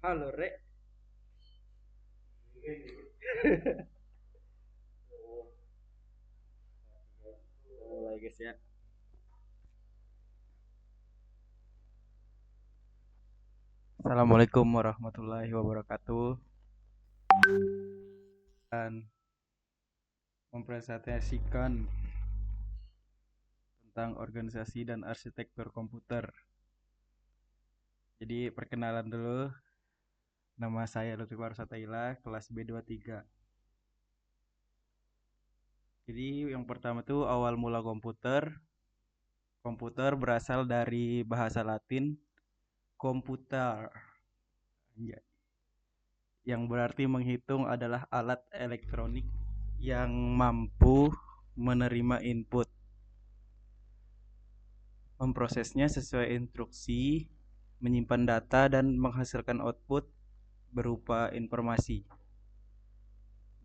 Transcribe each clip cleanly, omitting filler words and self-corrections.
Halo, Rek. Mulai guys ya. Assalamualaikum warahmatullahi wabarakatuh. Dan mempresentasikan tentang organisasi dan arsitektur komputer. Jadi perkenalan dulu, nama saya Lutfi Warsataila, kelas B23. Jadi yang pertama tuh awal mula komputer. Komputer berasal dari bahasa Latin komputer, yang berarti menghitung adalah alat elektronik yang mampu menerima input, memprosesnya sesuai instruksi, menyimpan data, dan menghasilkan output berupa informasi.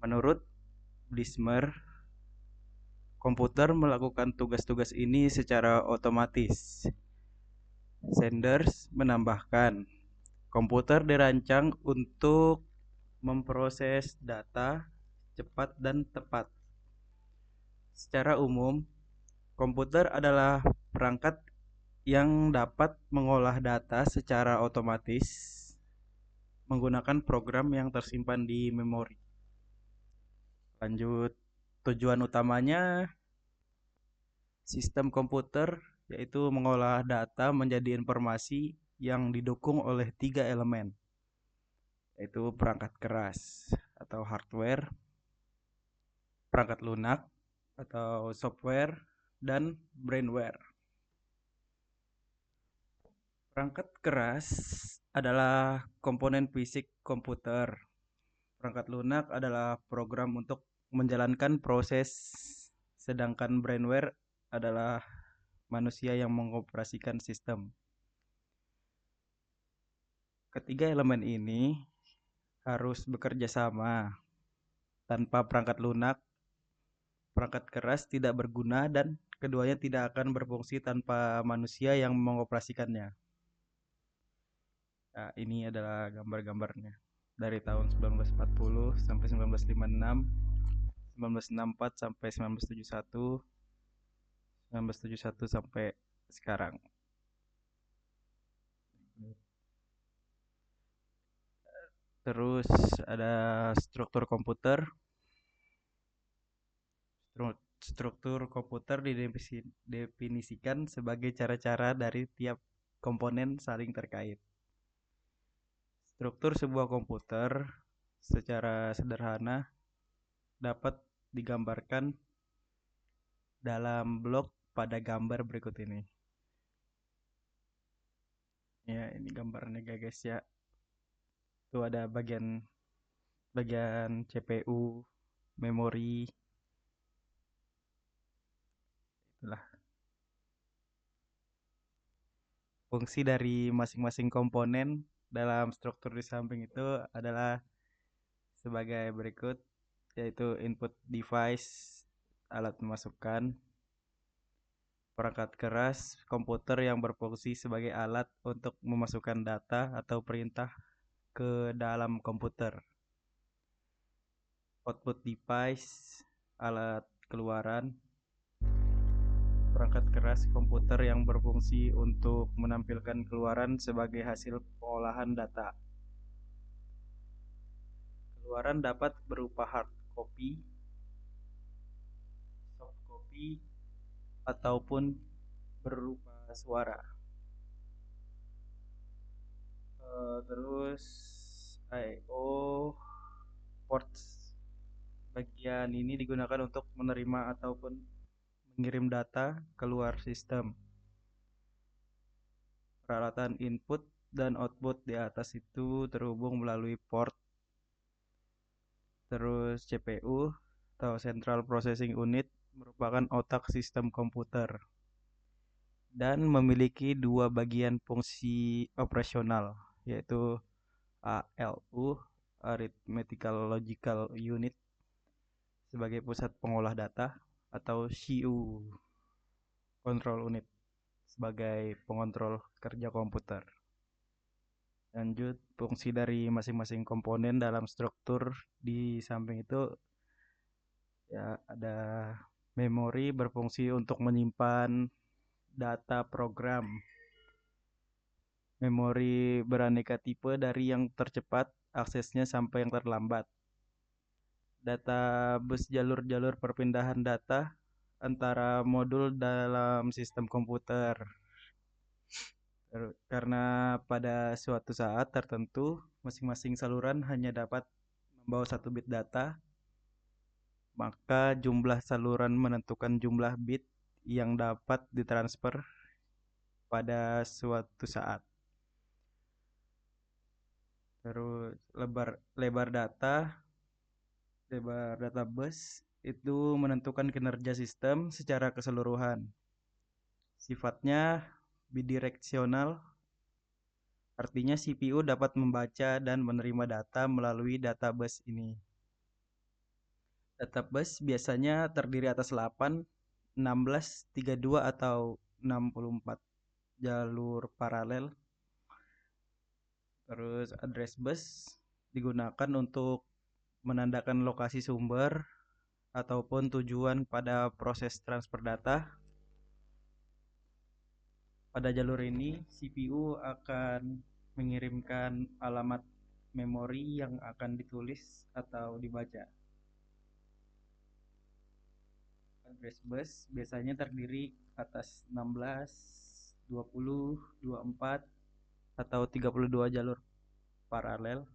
Menurut Blismer, komputer melakukan tugas-tugas ini secara otomatis. Sanders menambahkan, komputer dirancang untuk memproses data cepat dan tepat. Secara umum, komputer adalah perangkat yang dapat mengolah data secara otomatis menggunakan program yang tersimpan di memori. Lanjut, tujuan utamanya sistem komputer yaitu mengolah data menjadi informasi yang didukung oleh 3 elemen, yaitu perangkat keras atau hardware, perangkat lunak atau software, dan brainware. Perangkat keras adalah komponen fisik komputer. Perangkat lunak adalah program untuk menjalankan proses, sedangkan brainware adalah manusia yang mengoperasikan sistem. Ketiga elemen ini harus bekerja sama. Tanpa perangkat lunak, perangkat keras tidak berguna dan keduanya tidak akan berfungsi tanpa manusia yang mengoperasikannya. Nah, ini adalah gambar-gambarnya. Dari tahun 1940 sampai 1956, 1964 sampai 1971, 1971 sampai sekarang. Terus ada struktur komputer. Struktur komputer didefinisikan sebagai cara-cara dari tiap komponen saling terkait. Struktur sebuah komputer secara sederhana dapat digambarkan dalam blok pada gambar berikut ini. Ya, ini gambarnya guys ya. Itu ada bagian bagian CPU, memori, itulah. Fungsi dari masing-masing komponen dalam struktur di samping itu adalah sebagai berikut, yaitu input device, alat memasukkan, perangkat keras, komputer yang berfungsi sebagai alat untuk memasukkan data atau perintah ke dalam komputer, output device, alat keluaran, perangkat keras komputer yang berfungsi untuk menampilkan keluaran sebagai hasil pengolahan data. Keluaran dapat berupa hard copy, soft copy, ataupun berupa suara. Terus I/O ports, bagian ini digunakan untuk menerima ataupun mengirim data keluar sistem. Peralatan input dan output di atas itu terhubung melalui port. Terus CPU atau Central Processing Unit merupakan otak sistem komputer dan memiliki dua bagian fungsi operasional, yaitu ALU Arithmetical Logical Unit sebagai pusat pengolah data, atau CU Control Unit sebagai pengontrol kerja komputer. Lanjut, fungsi dari masing-masing komponen dalam struktur di samping itu ya ada memori berfungsi untuk menyimpan data program. Memori beraneka tipe dari yang tercepat aksesnya sampai yang terlambat. Data bus jalur-jalur perpindahan data antara modul dalam sistem komputer. Karena pada suatu saat tertentu masing-masing saluran hanya dapat membawa 1 bit data, maka jumlah saluran menentukan jumlah bit yang dapat ditransfer pada suatu saat. Terus lebar data bus itu menentukan kinerja sistem secara keseluruhan. Sifatnya bidireksional, artinya CPU dapat membaca dan menerima data melalui data bus ini. Data bus biasanya terdiri atas 8, 16, 32 atau 64 jalur paralel. Terus address bus digunakan untuk menandakan lokasi sumber ataupun tujuan pada proses transfer data. Pada jalur ini, CPU akan mengirimkan alamat memori yang akan ditulis atau dibaca. Address bus biasanya terdiri atas 16, 20, 24, atau 32 jalur paralel.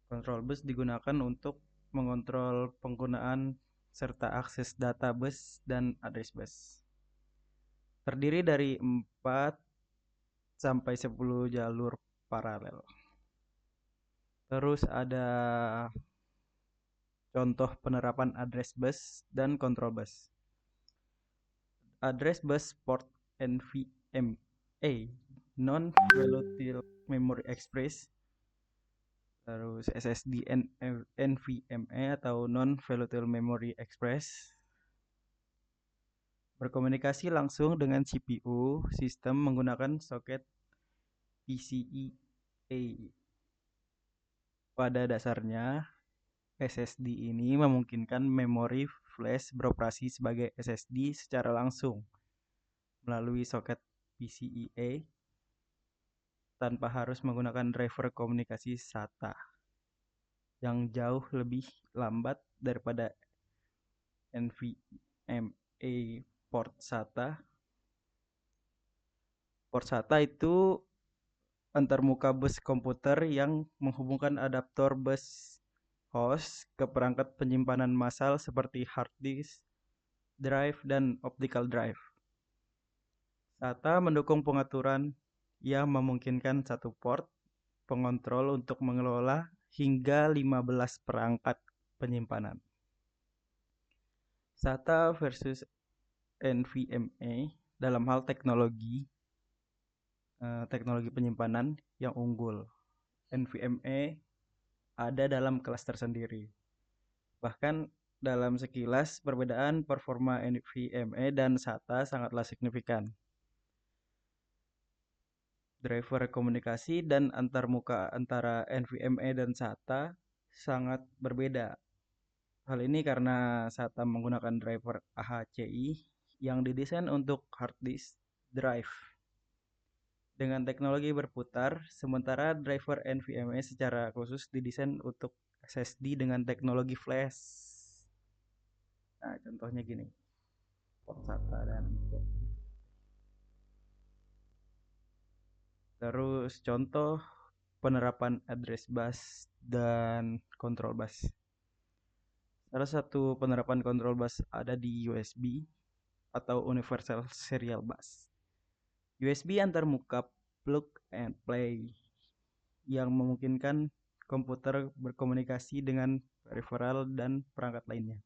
Control bus digunakan untuk mengontrol penggunaan serta akses data bus dan address bus. Terdiri dari 4 sampai 10 jalur paralel. Terus ada contoh penerapan address bus dan control bus. Address bus port NVMe, non-volatile memory express. Terus SSD NVMe atau non-volatile memory express berkomunikasi langsung dengan CPU sistem menggunakan soket PCIe. Pada dasarnya, SSD ini memungkinkan memori flash beroperasi sebagai SSD secara langsung melalui soket PCIe tanpa harus menggunakan driver komunikasi SATA yang jauh lebih lambat daripada NVMe port SATA. Port SATA itu antarmuka bus komputer yang menghubungkan adaptor bus host ke perangkat penyimpanan massal seperti hard disk, drive, dan optical drive. SATA mendukung pengaturan yang memungkinkan satu port pengontrol untuk mengelola hingga 15 perangkat penyimpanan. SATA versus NVMe dalam hal teknologi penyimpanan yang unggul. NVMe ada dalam kelas tersendiri. Bahkan dalam sekilas perbedaan performa NVMe dan SATA sangatlah signifikan. Driver komunikasi dan antarmuka antara NVMe dan SATA sangat berbeda. Hal ini karena SATA menggunakan driver AHCI yang didesain untuk hard disk drive dengan teknologi berputar, sementara driver NVMe secara khusus didesain untuk SSD dengan teknologi flash. Nah, contohnya gini. Port SATA dan terus contoh penerapan address bus dan control bus. Salah satu penerapan control bus ada di USB atau Universal Serial Bus. USB antarmuka plug and play yang memungkinkan komputer berkomunikasi dengan peripheral dan perangkat lainnya.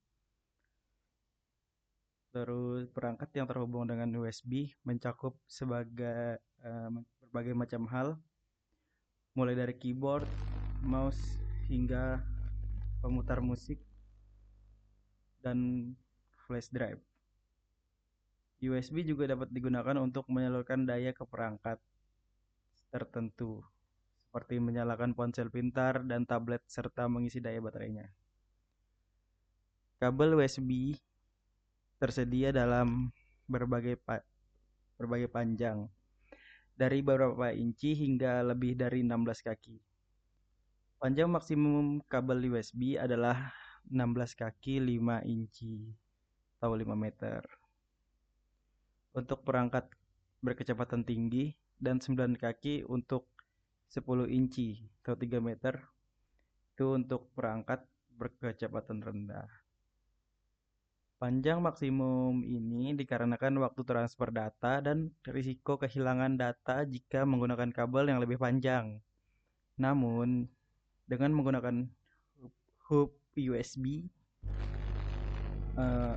Terus perangkat yang terhubung dengan USB mencakup berbagai macam hal, mulai dari keyboard, mouse, hingga pemutar musik dan flash drive. USB juga dapat digunakan untuk menyalurkan daya ke perangkat. tertentu, seperti menyalakan ponsel pintar dan tablet serta mengisi daya baterainya. Kabel USB tersedia dalam berbagai berbagai panjang, dari beberapa inci hingga lebih dari 16 kaki. Panjang maksimum kabel USB adalah 16 kaki 5 inci atau 5 meter. Untuk perangkat berkecepatan tinggi dan 9 kaki untuk 10 inci atau 3 meter itu untuk perangkat berkecepatan rendah. Panjang maksimum ini dikarenakan waktu transfer data dan risiko kehilangan data jika menggunakan kabel yang lebih panjang. Namun, dengan menggunakan hub USB,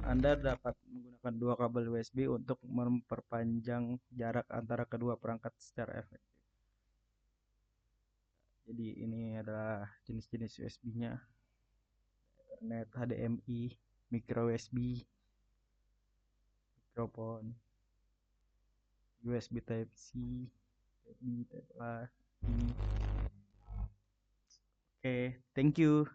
Anda dapat menggunakan dua kabel USB untuk memperpanjang jarak antara kedua perangkat secara efektif. Jadi ini adalah jenis-jenis USB-nya: Ethernet, HDMI, micro USB, mikrofon, USB Type C, Type B, Type A. Oke, thank you.